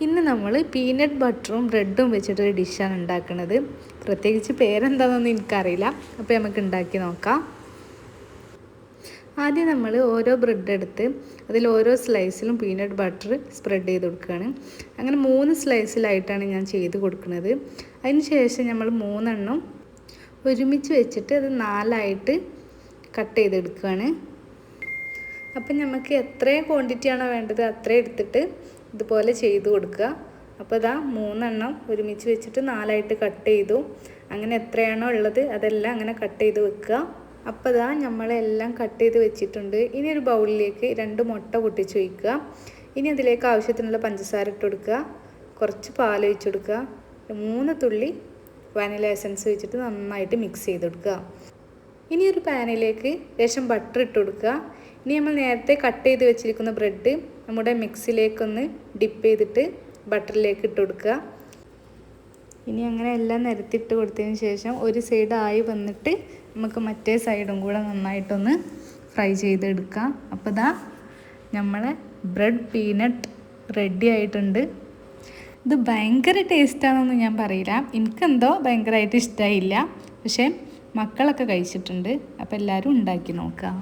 ഇന്ന് നമ്മൾ പീനട്ട് ബട്ടറും ബ്രെഡും വെച്ചിട്ടൊരു ഡിഷാണ് ഉണ്ടാക്കുന്നത്. പ്രത്യേകിച്ച് പേരെന്താണെന്നൊന്നും എനിക്കറിയില്ല. അപ്പോൾ നമുക്ക് ഉണ്ടാക്കി നോക്കാം. ആദ്യം നമ്മൾ ഓരോ ബ്രെഡ് എടുത്ത് അതിൽ ഓരോ സ്ലൈസിലും പീനട്ട് ബട്ടർ സ്പ്രെഡ് ചെയ്ത് കൊടുക്കുകയാണ്. അങ്ങനെ 3 സ്ലൈസിലായിട്ടാണ് ഞാൻ ചെയ്ത് കൊടുക്കുന്നത്. അതിന് ശേഷം നമ്മൾ 3 ഒരുമിച്ച് വെച്ചിട്ട് അത് 4 കട്ട് ചെയ്തെടുക്കുകയാണ്. അപ്പം നമുക്ക് എത്ര ക്വാണ്ടിറ്റിയാണോ വേണ്ടത് അത്രയും എടുത്തിട്ട് ഇതുപോലെ ചെയ്ത് കൊടുക്കുക. അപ്പോൾ ഇതാ 3 ഒരുമിച്ച് വെച്ചിട്ട് 4 കട്ട് ചെയ്തു. അങ്ങനെ എത്രയാണോ ഉള്ളത് അതെല്ലാം അങ്ങനെ കട്ട് ചെയ്ത് വെക്കുക. അപ്പോൾ ഇതാ നമ്മളെല്ലാം കട്ട് ചെയ്ത് വെച്ചിട്ടുണ്ട്. ഇനി ഒരു ബൗളിലേക്ക് 2 മുട്ട പൊട്ടിച്ച് വയ്ക്കുക. ഇനി അതിലേക്ക് ആവശ്യത്തിനുള്ള പഞ്ചസാര ഇട്ട് കൊടുക്കുക. കുറച്ച് പാൽ ഒഴിച്ച് കൊടുക്കുക. 3 തുള്ളി വാനില എസൻസ് വെച്ചിട്ട് നന്നായിട്ട് മിക്സ് ചെയ്ത് കൊടുക്കുക. ഇനി ഒരു പാനിലേക്ക് ലേശം ബട്ടർ ഇട്ട് കൊടുക്കുക. ഇനി നമ്മൾ നേരത്തെ കട്ട് ചെയ്ത് വെച്ചിരിക്കുന്ന ബ്രെഡ് നമ്മുടെ മിക്സിലേക്കൊന്ന് ഡിപ്പ് ചെയ്തിട്ട് ബട്ടറിലേക്ക് ഇട്ട് കൊടുക്കുക. ഇനി അങ്ങനെ എല്ലാം നിരത്തിയിട്ട് കൊടുത്തതിന് ശേഷം ഒരു സൈഡ് ആയി വന്നിട്ട് നമുക്ക് മറ്റേ സൈഡും കൂടെ നന്നായിട്ടൊന്ന് ഫ്രൈ ചെയ്തെടുക്കാം. അപ്പോൾ ഇതാ നമ്മളെ ബ്രെഡ് പീനട്ട് റെഡി ആയിട്ടുണ്ട്. ഇത് ഭയങ്കര ടേസ്റ്റാണെന്നൊന്നും ഞാൻ പറയില്ല. എനിക്കെന്തോ ഭയങ്കരമായിട്ട് ഇഷ്ടമായില്ല. പക്ഷേ മക്കളൊക്കെ കഴിച്ചിട്ടുണ്ട്. അപ്പോൾ എല്ലാവരും ഉണ്ടാക്കി നോക്കുക.